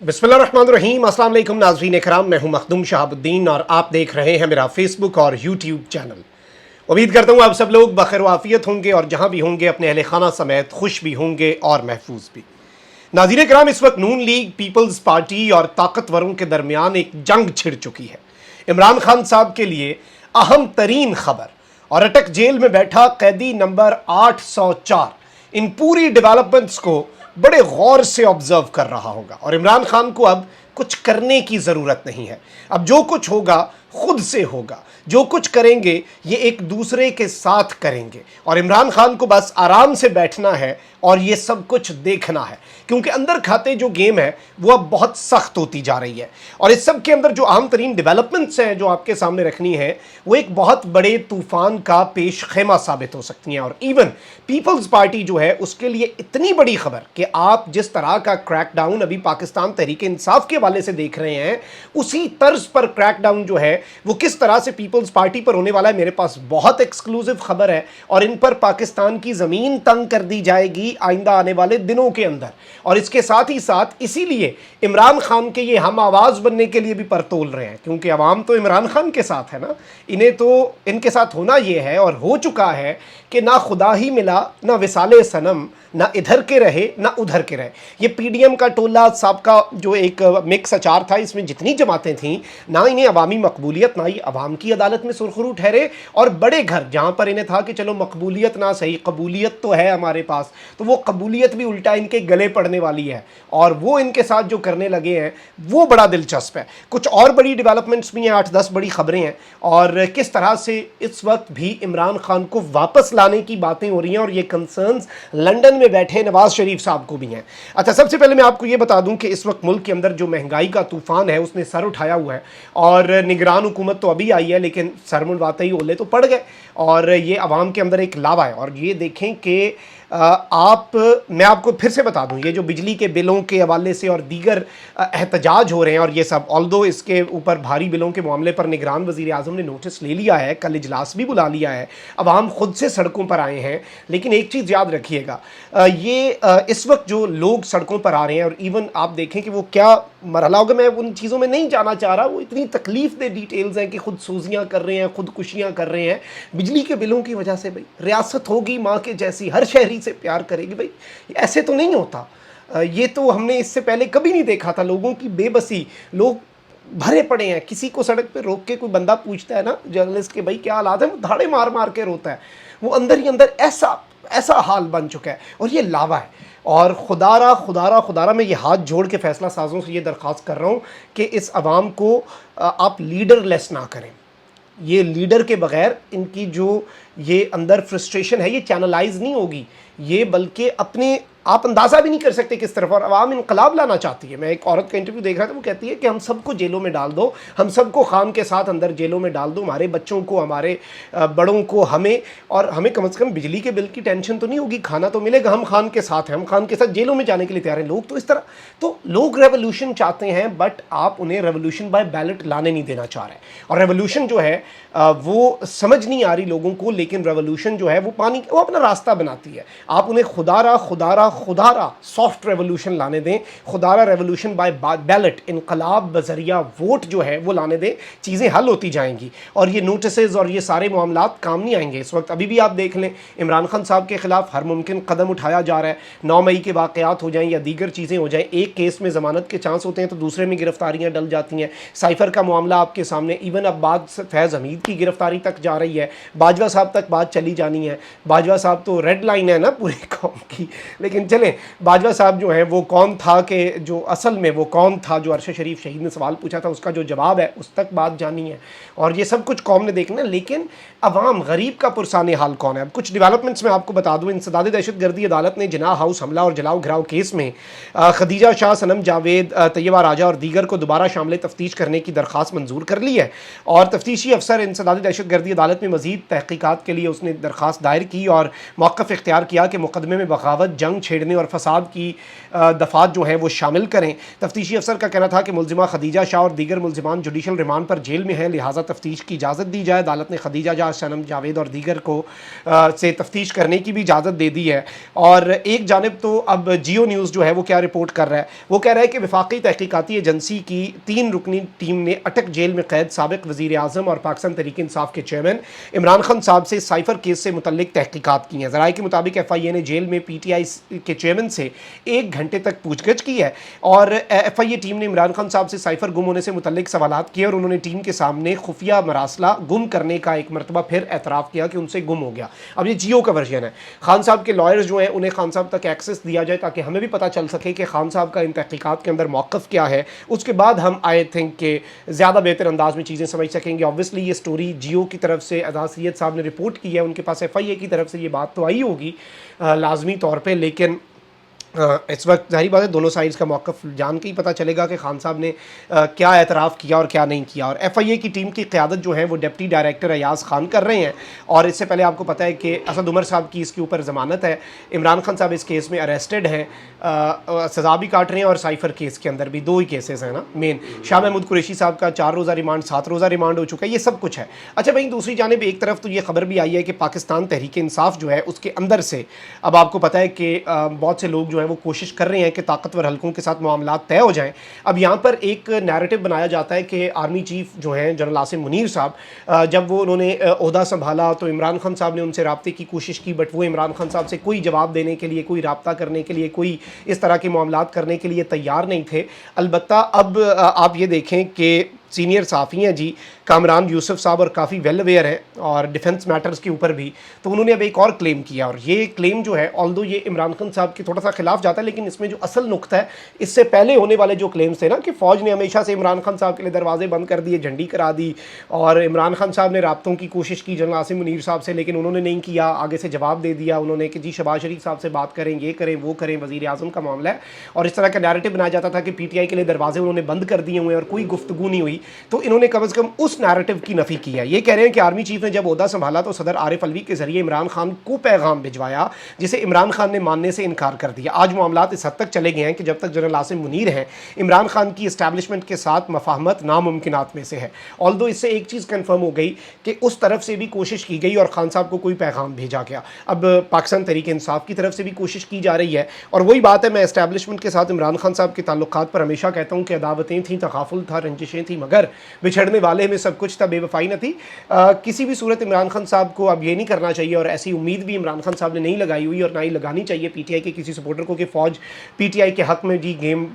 बिस्मिल्लाहिर्रहमानिर्रहीम। अस्सलाम वालेकुम नाज़रीन इकराम, मैं हूं मखदूम शहाबुद्दीन और आप देख रहे हैं मेरा फेसबुक और यूट्यूब चैनल। उम्मीद करता हूं आप सब लोग बखैर वाफियत होंगे और जहां भी होंगे अपने अहले खाना समेत खुश भी होंगे और महफूज भी। नाज़रीन इकराम, इस वक्त नून लीग पीपल्स पार्टी और ताकतवरों के दरमियान एक जंग छिड़ चुकी है। इमरान खान साहब के लिए अहम तरीन खबर और अटक जेल में बैठा कैदी नंबर 804 इन पूरी डेवलपमेंट्स को बड़े गौर से ऑब्जर्व कर रहा होगा और इमरान खान को अब कुछ करने की ज़रूरत नहीं है। अब जो कुछ होगा खुद से होगा, जो कुछ करेंगे ये एक दूसरे के साथ करेंगे और इमरान खान को बस आराम से बैठना है और ये सब कुछ देखना है, क्योंकि अंदर खाते जो गेम है वो अब बहुत सख्त होती जा रही है। और इस सब के अंदर जो अहम तरीन डेवलपमेंट्स हैं जो आपके सामने रखनी है वो एक बहुत बड़े तूफान का पेश खेमा साबित हो सकती हैं। और इवन पीपल्स पार्टी जो है उसके लिए इतनी बड़ी खबर कि आप जिस तरह का क्रैकडाउन अभी पाकिस्तान तहरीक इंसाफ के हवाले से देख रहे हैं, उसी तर्ज पर क्रैकडाउन जो है वो किस तरह से पीपल्स पार्टी पर होने वाला है। मेरे पास बहुत एक्सक्लूसिव खबर है और इन पर पाकिस्तान की ज़मीन तंग कर दी जाएगी आइंदा आने वाले दिनों के अंदर। और इसके साथ ही साथ इसीलिए इमरान खान के ये हम आवाज़ बनने के लिए भी पर तोल रहे हैं, क्योंकि अवाम तो इमरान खान के साथ है ना। इन्हें तो इनके साथ होना ये है और हो चुका है कि ना खुदा ही मिला ना विसाले सनम, ना इधर के रहे ना उधर के रहे। ये पीडीएम का टोला साहब का जो एक मिक्स अचार था, इसमें जितनी जमातें थीं ना इन्हें अवामी मकबूलियत ना ही अवाम की अदालत में सुरखरू ठहरे, और बड़े घर जहाँ पर इन्हें था कि चलो मकबूलियत ना सही कबूलियत तो है हमारे पास, तो वो कबूलियत भी उल्टा इनके गले पड़ने वाली है। और वो इनके साथ जो करने लगे हैं वो बड़ा दिलचस्प है। कुछ और बड़ी डेवलपमेंट्स भी हैं, 8-10 बड़ी खबरें हैं और किस तरह से इस वक्त भी इमरान खान को वापस लाने की बातें हो रही हैं और ये कंसर्न्स लंदन में बैठे नवाज शरीफ साहब को भी हैं। अच्छा, सबसे पहले मैं आपको ये बता दूं कि इस वक्त मुल्क के अंदर जो महंगाई का तूफान है उसने सर उठाया हुआ है और निगरान हुकूमत तो अभी आई है लेकिन सर मुंडवाते ही ओले तो पड़ गए और ये अवाम के अंदर एक लावा है। और ये देखें कि मैं आपको फिर से बता दूं, ये जो बिजली के बिलों के हवाले से और दीगर एहतजाज हो रहे हैं और ये सब, ऑल्दो इसके ऊपर भारी बिलों के मामले पर निगरान वज़ीर आज़म ने नोटिस ले लिया है, कल इजलास भी बुला लिया है, अवाम खुद से सड़कों पर आए हैं। लेकिन एक चीज़ याद रखिएगा, इस वक्त जो लोग सड़कों पर आ रहे हैं और इवन आप देखें कि वो क्या मरहला होगा, मैं उन चीज़ों में नहीं जाना चाह रहा, वो इतनी तकलीफ दे डिटेल्स हैं कि खुद सूजियाँ कर रहे हैं, खुदकुशियाँ कर रहे हैं बिजली के बिलों की वजह से। भाई रियासत होगी माँ के जैसी, हर शहरी से प्यार करेगी, भाई ऐसे तो नहीं होता। ये तो हमने इससे पहले कभी नहीं देखा था। लोगों की बेबसी, लोग भरे पड़े हैं, किसी को सड़क पे रोक के कोई बंदा पूछता है ना जर्नलिस्ट के भाई क्या हालात है, वो धाड़े मार मार के रोता है। वो अंदर ही अंदर ऐसा हाल बन चुका है और ये लावा है। और खुदारा मैं ये हाथ जोड़ के फैसला साजों से ये दरख्वास्त कर रहा हूँ कि इस अवाम को आप लीडरलेस ना करें। ये लीडर के बगैर इनकी जो ये अंदर फ्रस्ट्रेशन है ये चैनलाइज नहीं होगी, ये बल्कि अपने आप अंदाज़ा भी नहीं कर सकते किस तरफ। और अवाम इनकलाब लाना चाहती है। मैं एक औरत का इंटरव्यू देख रहा था, वो कहती है कि हम सबको जेलों में डाल दो, हम सबको खान के साथ अंदर जेलों में डाल दो, हमारे बच्चों को, हमारे बड़ों को, हमें, और हमें कम से कम बिजली के बिल की टेंशन तो नहीं होगी, खाना तो मिलेगा, हम खान के साथ हैं, हम खान के साथ जेलों में जाने के लिए तैयार हैं। लोग तो इस तरह, तो लोग रेवोल्यूशन चाहते हैं बट आप उन्हें रेवोल्यूशन बाय बैलेट लाने नहीं देना चाह रहे। और रेवोल्यूशन जो है वो समझ नहीं आ रही लोगों को, लेकिन रेवोल्यूशन जो है वो वो अपना रास्ता बनाती है। आप उन्हें खुदारा सॉफ्ट रेवोल्यूशन लाने दें, खुदारा रेवोल्यूशन बाय बैलेट, इनकलाब बजरिया वोट जो है वो लाने दें, चीज़ें हल होती जाएंगी और ये नोटिसेस और ये सारे मामलात काम नहीं आएंगे। इस वक्त अभी भी आप देख लें, इमरान खान साहब के खिलाफ हर मुमकिन कदम उठाया जा रहा है। 9 मई के वाक़यात हो जाएं या दीगर चीज़ें हो जाएं, एक केस में ज़मानत के चांस होते हैं तो दूसरे में गिरफ्तारियाँ डल जाती हैं। साइफर का मामला आपके सामने, इवन अब बात फैज़ हमीद की गिरफ्तारी तक जा रही है, बाजवा साहब तक बात चली जानी है। बाजवा साहब तो रेड लाइन है ना पूरी कौम की, लेकिन चलें, बाजवा साहब जो हैं वो कौन था, कि जो असल में वो कौन था, जो अरशद शरीफ शहीद ने सवाल पूछा था उसका जो जवाब है उस तक बात जानी है और ये सब कुछ कौम ने देखना। लेकिन अवाम गरीब का पुरसाने हाल कौन है। अब कुछ डेवलपमेंट्स में आपको बता दूँ, इंसदाद दहशतगर्दी अदालत ने जिना हाउस हमला और जलाओ घिराव केस में खदीजा शाह, सनम जावेद, तैयबा राजा और दीगर को दोबारा शामिल तफ्तीश करने की दरख्वास्त मंजूर कर ली है और तफ्तीशी अफसर इंसदाद दहशतगर्दी अदालत में मजीद तहकीकात तफसीलात के लिए उसने दरख्वास्त दायर की और मौक़िफ़ इख्तियार किया कि मुकदमे में बगावत, जंग छेड़ने और फसाद की दफ़ात जो हैं वो शामिल करें। तफ्तीशी अफसर का कहना था कि मुलजिमा खदीजा शाह और दीगर मुलजिमान जुडिशल रिमांड पर जेल में हैं, लिहाजा तफ्तीश की इजाज़त दी जाए। अदालत ने खदीजा शाह, सनम जावेद और दीगर को से तफ्तीश करने की भी इजाज़त दे दी है। और एक जानिब तो अब जियो न्यूज़ जो है वो क्या रिपोर्ट कर रहा है, वो कह रहा है कि वफाकी तहकीकाती एजेंसी की 3 रुकनी टीम ने अटक जेल में कैद साबिक़ वज़ीर आज़म और पाकिस्तान तहरीक इंसाफ के चेयरमैन इमरान खान साहब से साइफर केस से मुतल्लिक तहकीकात की हैं। ज़राए के मुताबिक FIA ने जेल में PTI के चेयरमैन से 1 घंटे तक पूछगछ की है और FIA टीम ने इमरान खान साहब से साइफर गुम होने से मुतल्लिक सवालात किए और उन्होंने टीम के सामने खुफिया मरासला गुम करने का एक मरतबा फिर एतराफ़ किया कि उनसे गुम हो गया। अब ये जियो का वर्जन है। खान साहब के लॉयर्स जो हैं उन्हें खान साहब तक एक्सेस दिया जाए ताकि हमें भी पता चल सके कि खान साहब का इन तहकीकात के अंदर मौक़िफ़ क्या है। उसके बाद हम आई थिंक कि ज़्यादा बेहतर अंदाज में चीज़ें समझ सकेंगे। ऑब्वियसली ये स्टोरी जियो की तरफ से अदा सैयद साहब ने रिपोर्ट की है, उनके पास FIA की तरफ से ये बात तो आई होगी लाजमी तौर पे, लेकिन इस वक्त ज़ाहिर बात है दोनों साइड्स का मौक़िफ़ जान के ही पता चलेगा कि खान साहब ने क्या एतराफ़ किया और क्या नहीं किया। और FIA की टीम की क़यादत जो है वो डिप्टी डायरेक्टर अयाज़ खान कर रहे हैं और इससे पहले आपको पता है कि असद उमर साहब की इसके ऊपर ज़मानत है। इमरान खान साहब इस केस में अरेस्टेड हैं, सज़ा भी काट रहे हैं और साइफर केस के अंदर भी 2 ही केसेस हैं ना मेन। शाह महमूद कुरैशी साहब का 4 रोज़ा रिमांड, 7 रोज़ा रिमांड हो चुका है, ये सब कुछ है। अच्छा भाई, दूसरी जानिब एक तरफ तो ये खबर भी आई है कि पाकिस्तान तहरीक इंसाफ जो है उसके अंदर से अब आपको पता है कि बहुत से लोग जो है वो कोशिश कर रहे हैं कि ताकतवर हलकों के साथ मामलात तय हो जाएं। अब यहाँ पर एक नैरेटिव बनाया जाता है कि आर्मी चीफ जो हैं जनरल आसिम मुनीर साहब, जब वो उन्होंने ओहदा संभाला तो इमरान खान साहब ने उनसे रब्ते की कोशिश की, बट वो इमरान खान साहब से कोई जवाब देने के लिए, कोई रब्ता करने के लिए, कोई इस तरह के मामलात करने के लिए तैयार नहीं थे। अलबत्ता अब आप ये देखें कि सीनियर साफ़ी हैं जी कामरान यूसुफ साहब और काफ़ी वेल अवेयर हैं और डिफेंस मैटर्स के ऊपर भी, तो उन्होंने अब एक और क्लेम किया और ये क्लेम जो है ऑल्दो ये इमरान खान साहब के थोड़ा सा खिलाफ जाता है, लेकिन इसमें जो असल नुक्ता है इससे पहले होने वाले जो क्लेम्स थे ना कि फ़ौज ने हमेशा से इमरान खान साहब के लिए दरवाजे बंद कर दिए, झंडी करा दी और इमरान खान साहब ने रब्तों की कोशिश की जनरल आसिम मुनीर साहब से, लेकिन उन्होंने नहीं किया, आगे से जवाब दे दिया उन्होंने कि जी शहबाज शरीफ साहब से बात करें, ये करें, वो करें, वज़ीर आज़म का मामला है। और इस तरह का नैरेटिव बनाया जाता था कि PTI के लिए दरवाजे उन्होंने बंद कर दिए हुए और कोई गुफ्तगू नहीं हुई। तो इन्होंने कम से कम उस नैरेटिव की नफ़ी की है। ये कह रहे हैं कि आर्मी चीफ ने जब ओहदा संभाला तो सदर आरिफ अलवी के जरिए इमरान खान को पैगाम भिजवाया जिसे इमरान खान ने मानने से इनकार कर दिया। आज मामलात इस हद तक चले गए हैं कि जब तक जनरल आसिम मुनीर हैं, इमरान खान की इस्टेब्लिशमेंट के साथ मफाहमत नामुमकिनात में से है। ऑल्दो इससे एक चीज़ कन्फर्म हो गई कि उस तरफ से भी कोशिश की गई और खान साहब को कोई पैगाम भेजा गया। अब पाकिस्तान तहरीक इंसाफ की तरफ से भी कोशिश की जा रही है और वही बात है, मैं इस्टेब्लिशमेंट के साथ इमरान खान साहब के ताल्लुकात पर हमेशा कहता हूँ कि अदावतें थी, तकाफुल था, रंजिशें थी, मगर बिछड़ने वाले में सब कुछ था, बेवफाई न थी। किसी भी सूरत इमरान खान साहब को अब ये नहीं करना चाहिए और ऐसी उम्मीद भी इमरान खान साहब ने नहीं लगाई हुई और ना ही लगानी चाहिए PTI के किसी सपोर्टर को कि फ़ौज PTI के हक़ में जी गेम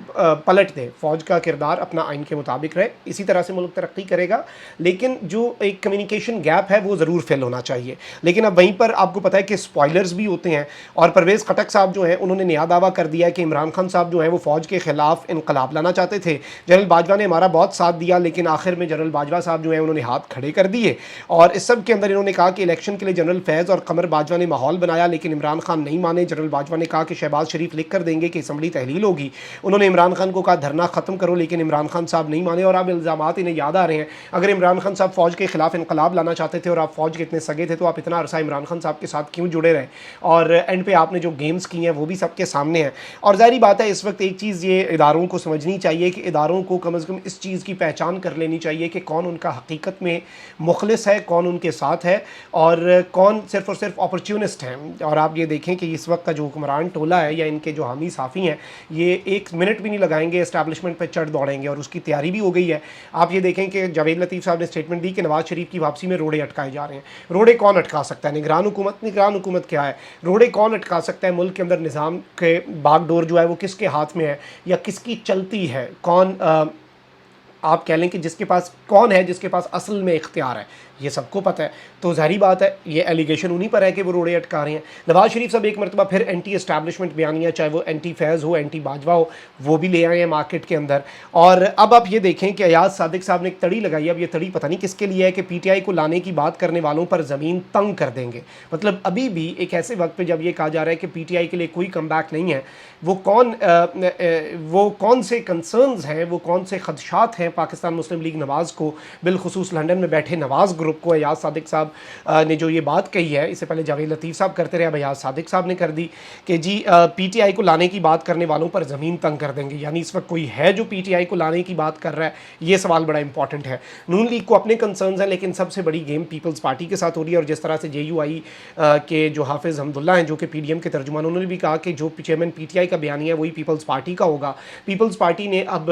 पलट दे। फ़ौज का किरदार अपना आइन के मुताबिक रहे, इसी तरह से मुल्क तरक्की करेगा, लेकिन जो एक कम्युनिकेशन गैप है वो ज़रूर फिल होना चाहिए। लेकिन अब वहीं पर आपको पता है कि स्पॉयलर्स भी होते हैं और परवेज़ खटक साहब जो हैं उन्होंने नया दावा कर दिया है कि इमरान खान साहब जो हैं वो फ़ौज के ख़िलाफ़ इनकलाब लाना चाहते थे। जनरल बाजवा ने हमारा बहुत साथ दिया, लेकिन आखिर में जनरल बाजवा साहब जो हैं उन्होंने हाथ खड़े कर दिए और इस सब के अंदर इन्होंने कहा कि इलेक्शन के लिए जनरल फैज़ और कमर बाजवा ने माहौल बनाया, लेकिन इमरान खान नहीं माने। जनरल बाजवा ने कहा कि शहबाज शरीफ लिख कर देंगे कि असम्बली तहलील होगी। उन्होंने इमरान खान को कहा धरना ख़त्म करो, लेकिन इमरान खान साहब नहीं माने और अब इल्ज़ामात इन्हें याद आ रहे हैं। अगर इमरान खान साहब फ़ौज के खिलाफ इनकलाब लाना चाहते थे और आप फ़ौज के इतने सगे थे तो आप इतना अरसा इमरान खान साहब के साथ क्यों जुड़े रहे और एंड पे आपने जो गेम्स की हैं वो भी सबके सामने हैं। और ज़ाहिर बात है इस वक्त एक चीज़ ये इदारों को समझनी चाहिए कि इदारों को कम से कम इस चीज़ की पहचान कर लेनी चाहिए कि कौन उनका हकीकत में मुखलिस है, कौन उनके साथ है और कौन सिर्फ और सिर्फ अपॉर्चुनिस्ट हैं। और आप ये देखें कि इस वक्त का जो हुक्मरान टोला है या इनके जो हामी साफ़ी हैं ये 1 मिनट भी नहीं लगाएंगे, इस्टेब्लिशमेंट पर चढ़ दौड़ेंगे और उसकी तैयारी भी हो गई है। आप ये देखें कि जावेद लतीफ़ साहब ने स्टेटमेंट दी कि नवाज़ शरीफ की वापसी में रोड़े अटकाए जा रहे हैं। रोड़े कौन अटका सकता है? निगरान हुकूमत। निगरान हुकूमत क्या है? रोड़े कौन अटका सकता है? मुल्क के अंदर निज़ाम के बागडोर जो है वो किसके हाथ में है या किसकी चलती है? कौन आप कह लें कि जिसके पास कौन है, जिसके पास असल में इख्तियार है, ये सबको पता है। तो ज़ाहिर बात है ये एलिगेशन उन्हीं पर है कि वो रोड़े अटका रहे हैं। नवाज़ शरीफ साहब एक मरतबा फिर एंटी एस्टैब्लिशमेंट बयानिया, चाहे वो एंटी फैज़ हो, एंटी बाजवा हो, वो भी ले आए हैं मार्केट के अंदर। और अब आप ये देखें कि अयाज सादिक साहब ने एक तड़ी लगाई। अब ये तड़ी पता नहीं किसके लिए है कि PTI को लाने की बात करने वालों पर ज़मीन तंग कर देंगे। मतलब अभी भी एक ऐसे वक्त पर जब ये कहा जा रहा है कि PTI के लिए कोई कम बैक नहीं है, वो कौन से कंसर्न्स हैं, वो कौन से खदशात हैं पाकिस्तान मुस्लिम लीग नवाज़ को, बिलखुसूस लंदन में बैठे नवाज़ ग्रुप को, अयाज सादिक साहब ने जो ये बात कही है, इससे पहले जावेद लतीफ़ साहब करते रहे, अब अयाज सादिक साहब ने कर दी कि जी पीटीआई को लाने की बात करने वालों पर ज़मीन तंग कर देंगे। यानी इस वक्त कोई है जो पीटीआई को लाने की बात कर रहा है? ये सवाल बड़ा इंपॉर्टेंट है। नून लीग को अपने कंसर्न्स हैं, लेकिन सबसे बड़ी गेम पीपल्स पार्टी के साथ हो रही है। और जिस तरह से JUI के जो हाफिज़ हमदुल्ला हैं, जो कि PDM के तर्जुमान, उन्होंने भी कहा कि जो चेयरमैन PTI का बयानिया है वही पीपल्स पार्टी का होगा। पीपल्स पार्टी ने अब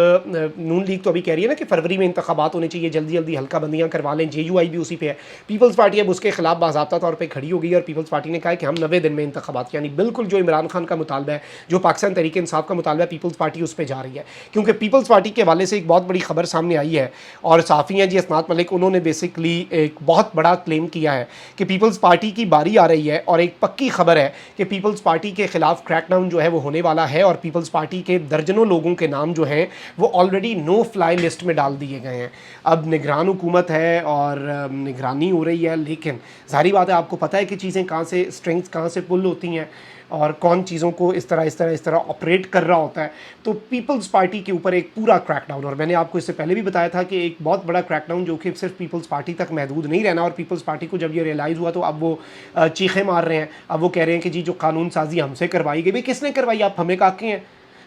नून लीग तो अभी कह रही है ना कि फरवरी में इंतखाबात होने चाहिए, जल्दी जल्दी हल्का बंदियाँ करवा लें, JUI भी उसी पे है। पीपल्स पार्टी अब उसके खिलाफ बाज़ाब्ता तौर पर खड़ी हो गई और पीपल्स पार्टी ने कहा कि हम 90 दिन में इंतखाबात, यानी बिल्कुल जो इमरान खान का मुतालबा है, जो पाकिस्तान तहरीक इंसाफ का मुतालबा है, पीपल्स पार्टी उस पर जा रही है। क्योंकि पीपल्स पार्टी के हवाले से एक बहुत बड़ी खबर सामने आई है और साफ़ी हैं जी असनात मलिक, उन्होंने बेसिकली एक बहुत बड़ा क्लेम किया है कि पीपल्स पार्टी की बारी आ रही है और एक पक्की खबर है कि पीपल्स पार्टी के खिलाफ क्रैकडाउन जो है वो होने वाला है और पीपल्स पार्टी के दर्जनों लोगों के नाम जो हैं वो ऑलरेडी नो फ्लाई लिस्ट में डाल दिए गए हैं। अब निगरान हुकूमत है और निगरानी हो रही है, लेकिन जाहिर बात है आपको पता है कि चीज़ें कहाँ से, स्ट्रिंग्स कहाँ से पुल होती हैं और कौन चीज़ों को इस तरह ऑपरेट कर रहा होता है। तो पीपल्स पार्टी के ऊपर एक पूरा क्रैकडाउन, और मैंने आपको इससे पहले भी बताया था कि एक बहुत बड़ा क्रैकडाउन जो कि सिर्फ पीपल्स पार्टी तक महदूद नहीं रहना। और पीपल्स पार्टी को जब ये रियलाइज़ हुआ तो अब वो चीखें मार रहे हैं। अब वो कह रहे हैं कि जी जो कानून साजी हमसे करवाई गई, भाई किसने करवाई, आप हमें काके हैं?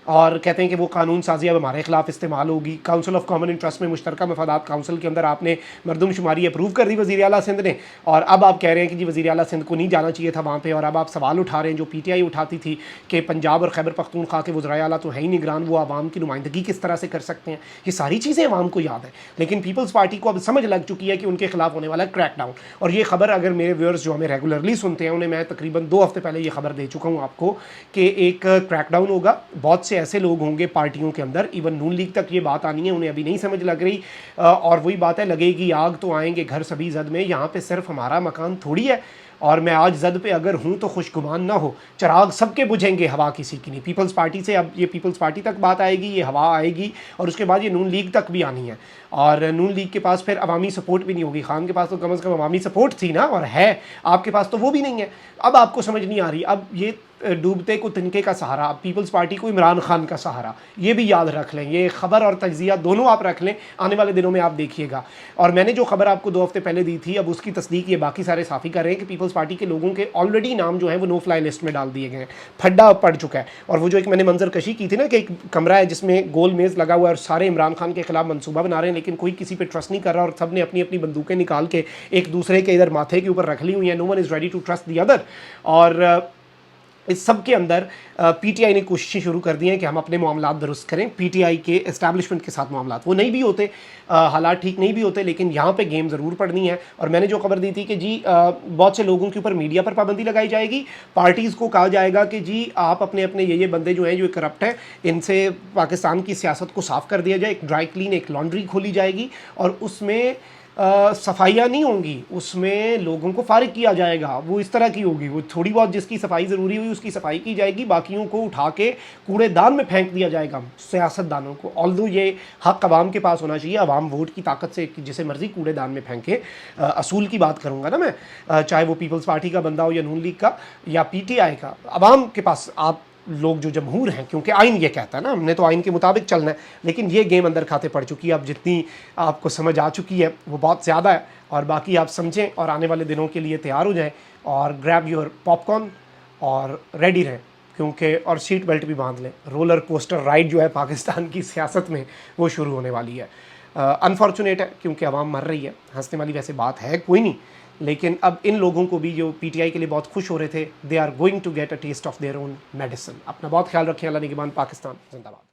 और कहते हैं कि वो कानून साजी अब हमारे खिलाफ इस्तेमाल होगी। काउंसिल ऑफ कॉमन इंटरेस्ट में मुश्तरका मफादात काउंसिल के अंदर आपने मरदमशुमारी अप्रूव कर दी वज़ीर आला सिंध ने, और अब आप कह रहे हैं कि जी वज़ीर आला सिंध को नहीं जाना चाहिए था वहाँ पे। और अब आप सवाल उठा रहे हैं जो PTI उठाती थी कि पंजाब और खैबर पख्तूनख्वा के वज़राए आला तो है ही निगरान, वो आवाम की नुमाइंदगी किस तरह से कर सकते हैं। ये सारी चीज़ें आवाम को याद है, लेकिन पीपल्स पार्टी को अब समझ लग चुकी है कि उनके खिलाफ होने वाला क्रैकडाउन। और ये खबर अगर मेरे व्यूअर्स जो हमें रेगुलरली सुनते हैं उन्हें मैं तकरीबन 2 हफ्ते पहले ये खबर दे चुका हूँ आपको कि एक क्रैकडाउन होगा। बहुत से ऐसे लोग होंगे पार्टियों के अंदर, इवन नून लीग तक ये बात आनी है, उन्हें अभी नहीं समझ लग रही। और वही बात है, लगेगी आग तो आएंगे घर सभी जद में। यहाँ पे सिर्फ हमारा मकान थोड़ी है और मैं आज जद पे अगर हूँ तो खुशगुमान ना हो, चिराग सबके बुझेंगे, हवा किसी की नहीं। पीपल्स पार्टी से अब ये पीपल्स पार्टी तक बात आएगी, ये हवा आएगी और उसके बाद ये नून लीग तक भी आनी है। और नून लीग के पास फिर अवामी सपोर्ट भी नहीं होगी। खान के पास तो कम से कम अवामी सपोर्ट थी ना, और है, आपके पास तो वो भी नहीं है। अब आपको समझ नहीं आ रही, अब ये डूबते को तिनके का सहारा, पीपल्स पार्टी को इमरान खान का सहारा, ये भी याद रख लें। ये खबर और तज्जिया दोनों आप रख लें, आने वाले दिनों में आप देखिएगा। और मैंने जो खबर आपको 2 हफ्ते पहले दी थी, अब उसकी तस्दीक ये बाकी सारे साफ़ी कर रहे हैं कि पीपल्स पार्टी के लोगों के ऑलरेडी नाम जो है वो नो फ्लाई लिस्ट में डाल दिए गए हैं। फड्डा पड़ चुका है। और वो जो एक मैंने मंजर कशी की थी ना कि एक कमरा है जिसमें गोल मेज़ लगा हुआ है और सारे इमरान खान के खिलाफ मनसूबा बना रहे हैं, लेकिन कोई किसी पर ट्रस्ट नहीं कर रहा और सब ने अपनी अपनी बंदूकें निकाल के एक दूसरे के इधर माथे के ऊपर रख ली हुई है। No one is ready to trust the other. और इस सब के अंदर PTI ने कोशिशें शुरू कर दी हैं कि हम अपने मामलात दुरुस्त करें। PTI के एस्टैब्लिशमेंट के साथ मामलात वो नहीं भी होते, हालात ठीक नहीं भी होते, लेकिन यहाँ पे गेम ज़रूर पड़नी है। और मैंने जो खबर दी थी कि जी बहुत से लोगों के ऊपर मीडिया पर पाबंदी लगाई जाएगी, पार्टीज़ को कहा जाएगा कि जी आप अपने अपने ये बंदे जो हैं जो करप्ट हैं, इनसे पाकिस्तान की सियासत को साफ़ कर दिया जाए। एक ड्राई क्लीन, एक लॉन्ड्री खोली जाएगी और उसमें सफाइयाँ नहीं होंगी, उसमें लोगों को फारिग किया जाएगा। वो इस तरह की होगी, वो थोड़ी बहुत जिसकी सफाई ज़रूरी हुई उसकी सफाई की जाएगी, बाकियों को उठा के कूड़ेदान में फेंक दिया जाएगा, सियासतदानों को। ऑल्दो ये हक़ अवाम के पास होना चाहिए, अवाम वोट की ताकत से जिसे मर्ज़ी कूड़ेदान में फेंके। असूल की बात करूँगा ना मैं, चाहे वो पीपल्स पार्टी का बंदा हो या नून लीग का या PTI का, अवाम के पास आप लोग जो जमहूर हैं, क्योंकि आइन ये कहता है ना, हमने तो आइन के मुताबिक चलना है। लेकिन ये गेम अंदर खाते पड़ चुकी है। अब जितनी आपको समझ आ चुकी है वो बहुत ज़्यादा है, और बाकी आप समझें और आने वाले दिनों के लिए तैयार हो जाएं और ग्रैब योर पॉपकॉर्न और रेडी रहें, क्योंकि और सीट बेल्ट भी बांध लें। रोलर कोस्टर राइड जो है पाकिस्तान की सियासत में वो शुरू होने वाली है। अनफॉर्चुनेट है क्योंकि आवाम मर रही है, हंसने वाली वैसे बात है कोई नहीं, लेकिन अब इन लोगों को भी जो PTI के लिए बहुत खुश हो रहे थे, they are going to get a taste of their own medicine. अपना बहुत ख्याल रखें। अल्लाह निगहबान। पाकिस्तान जिंदाबाद।